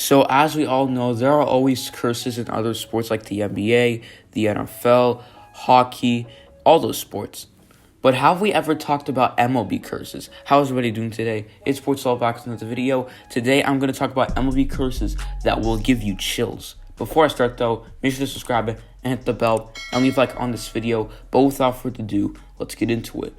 So, as we all know, there are always curses in other sports like the NBA, the NFL, hockey, all those sports. But have we ever talked about MLB curses? How is everybody doing today? It's Sports All back to another video. Today, I'm going to talk about MLB curses that will give you chills. Before I start, though, make sure to subscribe and hit the bell and leave a like on this video. But without further ado, let's get into it.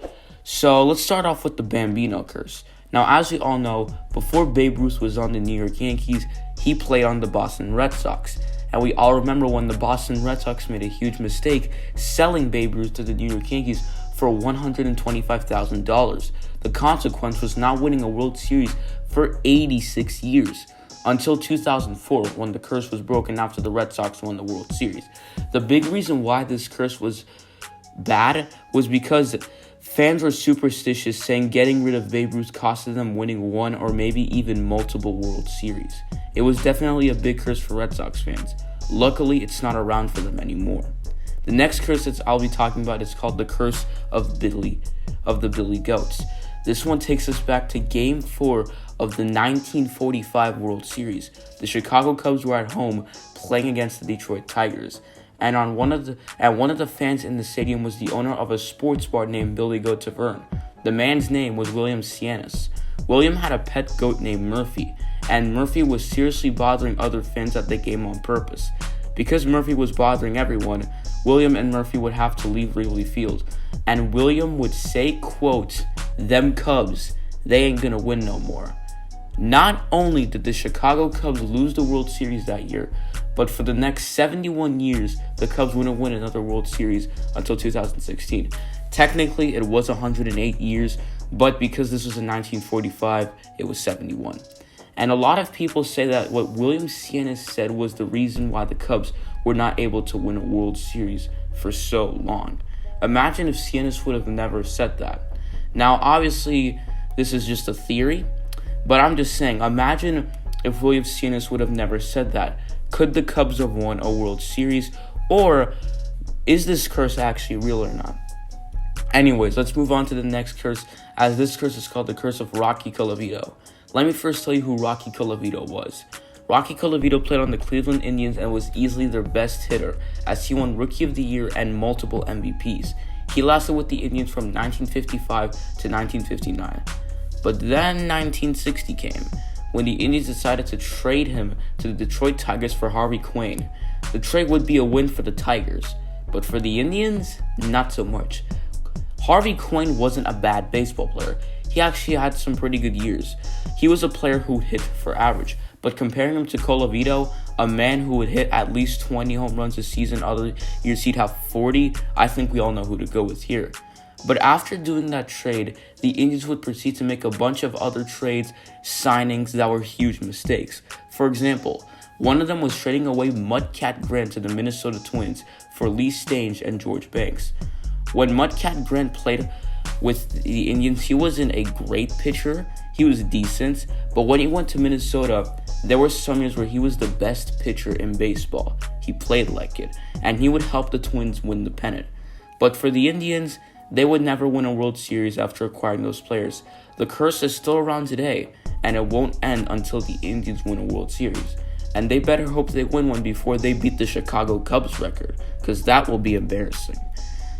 So, let's start off with the Bambino curse. Now, as we all know, before Babe Ruth was on the New York Yankees, he played on the Boston Red Sox. And we all remember when the Boston Red Sox made a huge mistake selling Babe Ruth to the New York Yankees for $125,000. The consequence was not winning a World Series for 86 years, until 2004 when the curse was broken after the Red Sox won the World Series. The big reason why this curse was bad was because fans were superstitious, saying getting rid of Babe Ruth costed them winning one or maybe even multiple World Series. It was definitely a big curse for Red Sox fans. Luckily, it's not around for them anymore. The next curse that I'll be talking about is called the curse of the Billy Goats. This one takes us back to Game 4 of the 1945 World Series. The Chicago Cubs were at home playing against the Detroit Tigers. And one of the fans in the stadium was the owner of a sports bar named Billy Goat Tavern. The man's name was William Cianis. William had a pet goat named Murphy, and Murphy was seriously bothering other fans at the game on purpose. Because Murphy was bothering everyone, William and Murphy would have to leave Wrigley Field, and William would say, quote, "Them Cubs, they ain't gonna win no more." Not only did the Chicago Cubs lose the World Series that year, but for the next 71 years, the Cubs wouldn't win another World Series until 2016. Technically, it was 108 years, but because this was in 1945, it was 71. And a lot of people say that what William Cianis said was the reason why the Cubs were not able to win a World Series for so long. Imagine if Cianis would have never said that. Now, obviously, this is just a theory, but I'm just saying, imagine if William Cianis would have never said that. Could the Cubs have won a World Series? Or is this curse actually real or not? Anyways, let's move on to the next curse, as this curse is called the curse of Rocky Colavito. Let me first tell you who Rocky Colavito was. Rocky Colavito played on the Cleveland Indians and was easily their best hitter, as he won Rookie of the Year and multiple MVPs. He lasted with the Indians from 1955 to 1959. But then 1960 came, when the Indians decided to trade him to the Detroit Tigers for Harvey Quinn. The trade would be a win for the Tigers, but for the Indians, not so much. Harvey Quinn wasn't a bad baseball player. He actually had some pretty good years. He was a player who hit for average, but comparing him to Colavito, a man who would hit at least 20 home runs a season, other years he'd have 40, I think we all know who to go with here. But after doing that trade, the Indians would proceed to make a bunch of other trades, signings that were huge mistakes. For example, one of them was trading away Mudcat Grant to the Minnesota Twins for Lee Stange and George Banks. When Mudcat Grant played with the Indians, he wasn't a great pitcher. He was decent, but when he went to Minnesota, there were some years where he was the best pitcher in baseball. He played like it, and he would help the Twins win the pennant. But for the Indians, they would never win a World Series after acquiring those players. The curse is still around today, and it won't end until the Indians win a World Series. And they better hope they win one before they beat the Chicago Cubs record, because that will be embarrassing.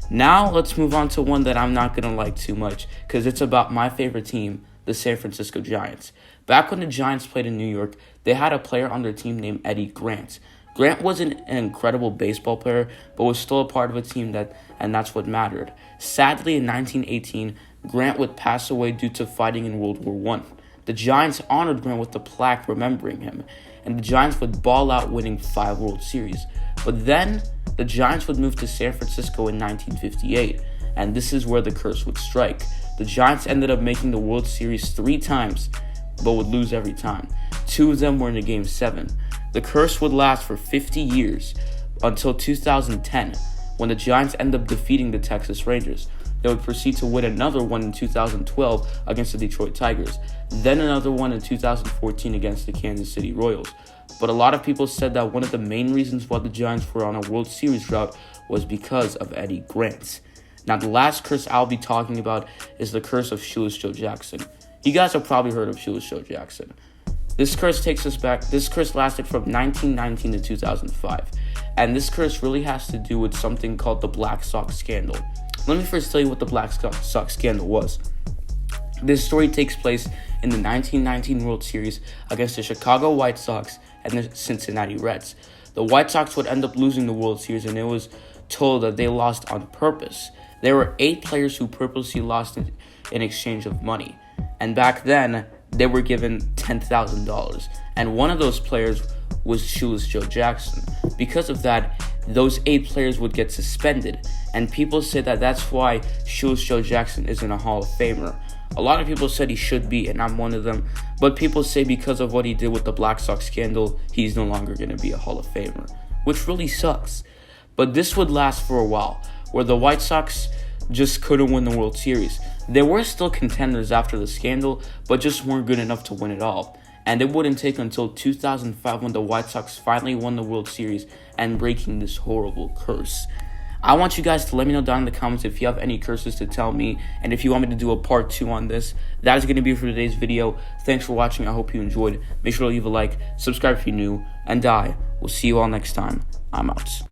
Now, let's move on to one that I'm not going to like too much, because it's about my favorite team, the San Francisco Giants. Back when the Giants played in New York, they had a player on their team named Eddie Grant. Grant wasn't an incredible baseball player, but was still a part of a team and that's what mattered. Sadly, in 1918, Grant would pass away due to fighting in World War I. The Giants honored Grant with a plaque remembering him, and the Giants would ball out, winning 5 World Series. But then, the Giants would move to San Francisco in 1958, and this is where the curse would strike. The Giants ended up making the World Series 3 times, but would lose every time. 2 of them were in the Game 7. The curse would last for 50 years, until 2010, when the Giants ended up defeating the Texas Rangers. They would proceed to win another one in 2012 against the Detroit Tigers, then another one in 2014 against the Kansas City Royals. But a lot of people said that one of the main reasons why the Giants were on a World Series drought was because of Eddie Grant. Now, the last curse I'll be talking about is the curse of Shoeless Joe Jackson. You guys have probably heard of Shoeless Joe Jackson. This curse takes us back. This curse lasted from 1919 to 2005. And this curse really has to do with something called the Black Sox scandal. Let me first tell you what the Black Sox scandal was. This story takes place in the 1919 World Series against the Chicago White Sox and the Cincinnati Reds. The White Sox would end up losing the World Series, and it was told that they lost on purpose. There were 8 players who purposely lost in exchange of money. And back then, they were given $10,000. And one of those players was Shoeless Joe Jackson. Because of that, those 8 players would get suspended. And people say that that's why Shoeless Joe Jackson isn't a Hall of Famer. A lot of people said he should be, and I'm one of them. But people say because of what he did with the Black Sox scandal, he's no longer going to be a Hall of Famer, which really sucks. But this would last for a while, where the White Sox just couldn't win the World Series. They were still contenders after the scandal, but just weren't good enough to win it all. And it wouldn't take until 2005 when the White Sox finally won the World Series and breaking this horrible curse. I want you guys to let me know down in the comments if you have any curses to tell me, and if you want me to do a part 2 on this. That is going to be for today's video. Thanks for watching. I hope you enjoyed. Make sure to leave a like, subscribe if you're new, and I will see you all next time. I'm out.